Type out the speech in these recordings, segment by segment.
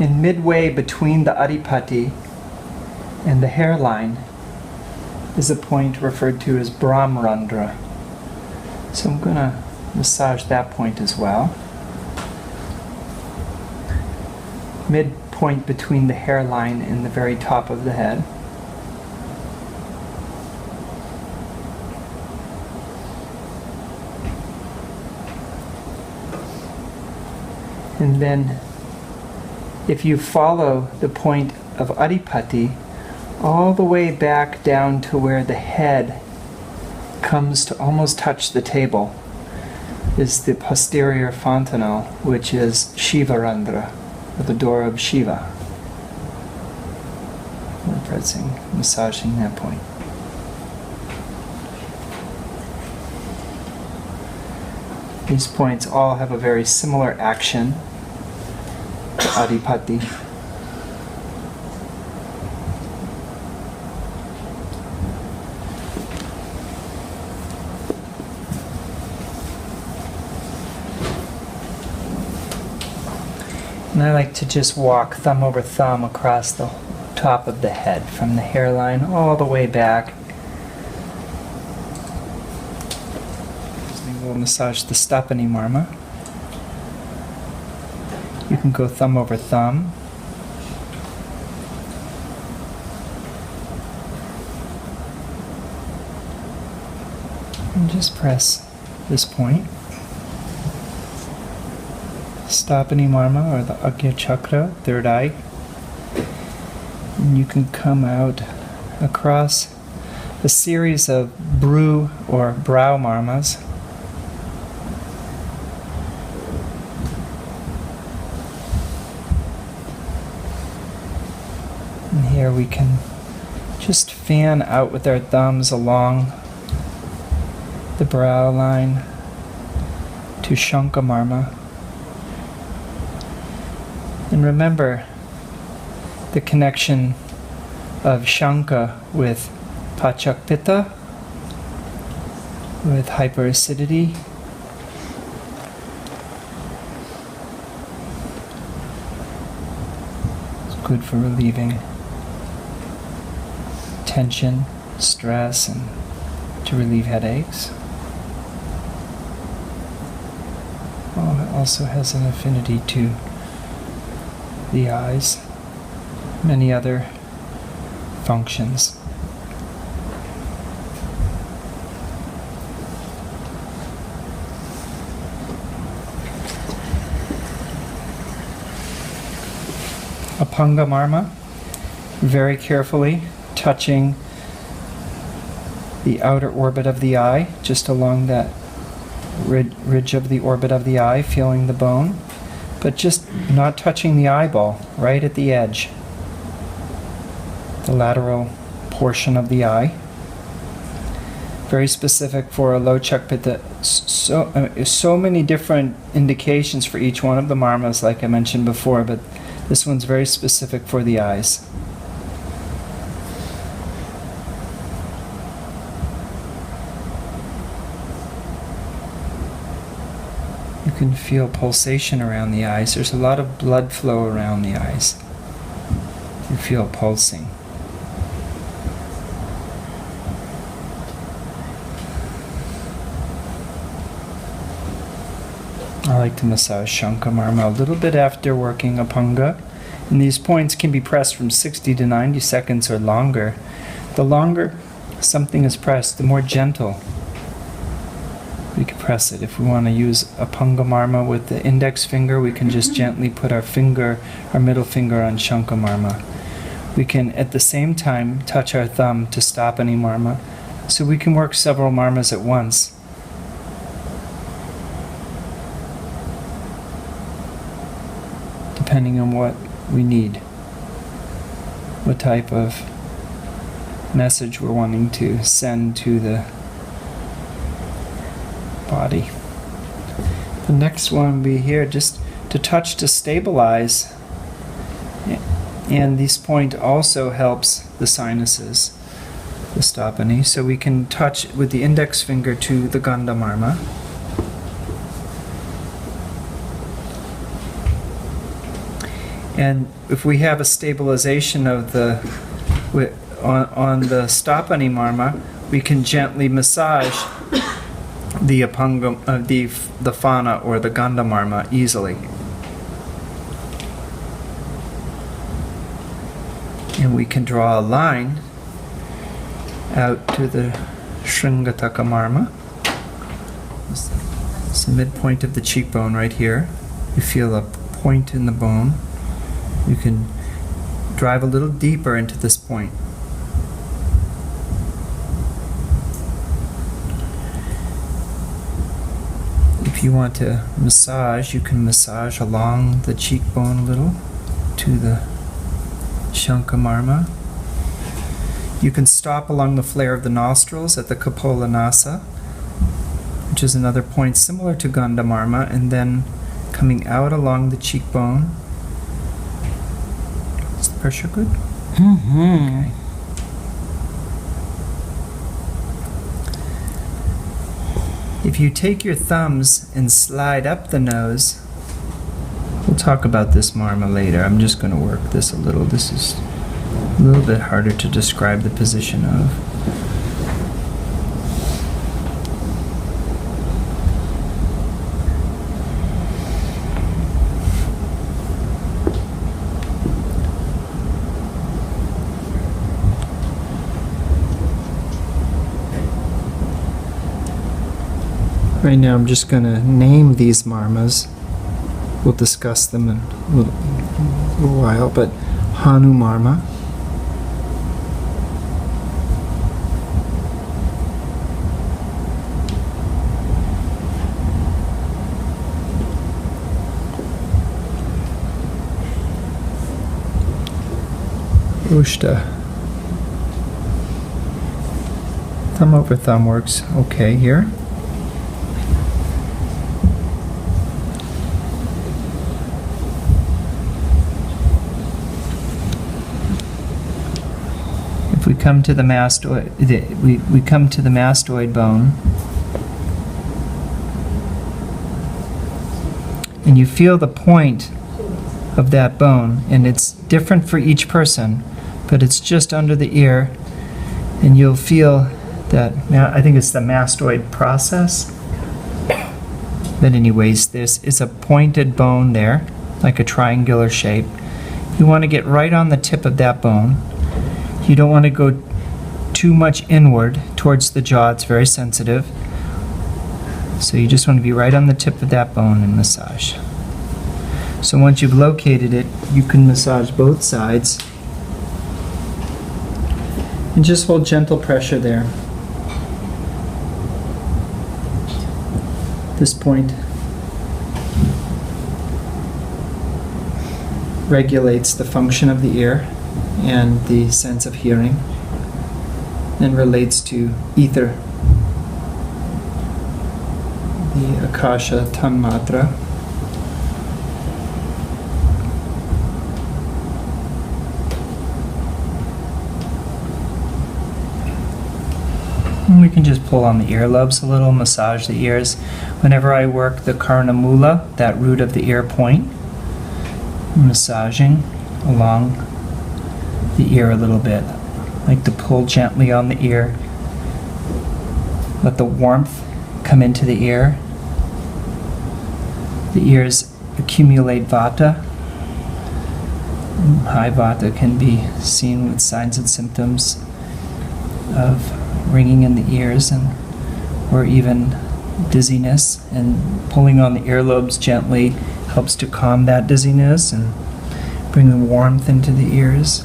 And midway between the adipati and the hairline is a point referred to as Brahmarandra. So I'm going to massage that point as well. Midpoint between the hairline and the very top of the head. And then if you follow the point of Adipati all the way back down to where the head comes to almost touch the table is the posterior fontanelle, which is Shivarandra, or the door of Shiva. We're pressing, massaging that point. These points all have a very similar action to Adipati. And I like to just walk thumb over thumb across the top of the head, from the hairline all the way back. We'll massage the Stapani Marma. You can go thumb over thumb. And just press this point. Stapani Marma, or the Agya Chakra, third eye. And you can come out across a series of bru or brow marmas. And here we can just fan out with our thumbs along the brow line to Shanka Marma. And remember the connection of Shanka with Pachak Pitta, with hyperacidity. It's good for relieving tension, stress, and to relieve headaches. Oh, it also has an affinity to the eyes, many other functions. Apanga Marma, very carefully touching the outer orbit of the eye, just along that ridge of the orbit of the eye, feeling the bone, but just not touching the eyeball, right at the edge, the lateral portion of the eye. Very specific for a low chak pitta. So many different indications for each one of the marmas, like I mentioned before, but this one's very specific for the eyes. You can feel pulsation around the eyes. There's a lot of blood flow around the eyes. You feel pulsing. I like to massage Shanka Marma a little bit after working Apanga. And these points can be pressed from 60 to 90 seconds or longer. The longer something is pressed, the more gentle we can press it. If we want to use Apanga Marma with the index finger, we can just gently put our middle finger on Shanka Marma. We can at the same time touch our thumb to Stapani Marma. So we can work several marmas at once. Depending on what we need, what type of message we're wanting to send to the body. The next one will be here, just to touch to stabilize, and this point also helps the sinuses, the Stapani, so we can touch with the index finger to the Gandha Marma. And if we have a stabilization of the on the Stapani Marma, we can gently massage the Apanga, the Fana or the Gandha Marma easily. And we can draw a line out to the Shringataka Marma. It's the midpoint of the cheekbone right here. You feel a point in the bone. You can drive a little deeper into this point. If you want to massage, you can massage along the cheekbone a little to the Shankha Marma. You can stop along the flare of the nostrils at the Kapola Nasa, which is another point similar to Gandha Marma, and then coming out along the cheekbone. Is the pressure good? Mm-hmm. Okay. If you take your thumbs and slide up the nose, we'll talk about this Marma later. I'm just going to work this a little. This is a little bit harder to describe the position of. Right now I'm just going to name these marmas. We'll discuss them in a little while, but Hanu Marma, Ushta. Thumb over thumb works okay here. If we come to the mastoid, we come to the mastoid bone, and you feel the point of that bone, and it's different for each person, but it's just under the ear, and you'll feel that, I think it's the mastoid process. But anyways, this is a pointed bone there, like a triangular shape. You want to get right on the tip of that bone. You don't want to go too much inward towards the jaw. It's very sensitive. So you just want to be right on the tip of that bone and massage. So once you've located it, you can massage both sides. And just hold gentle pressure there. This point regulates the function of the ear and the sense of hearing, and relates to ether, the Akasha Tanmatra. And we can just pull on the earlobes a little, massage the ears. Whenever I work the Karnamula, that root of the ear point, massaging along the ear a little bit. I like to pull gently on the ear. Let the warmth come into the ear. The ears accumulate vata. High vata can be seen with signs and symptoms of ringing in the ears or even dizziness, and pulling on the earlobes gently helps to calm that dizziness and bring the warmth into the ears.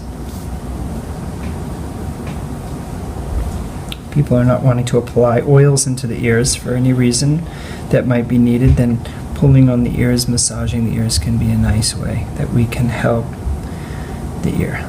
People are not wanting to apply oils into the ears for any reason that might be needed, then pulling on the ears, massaging the ears can be a nice way that we can help the ear.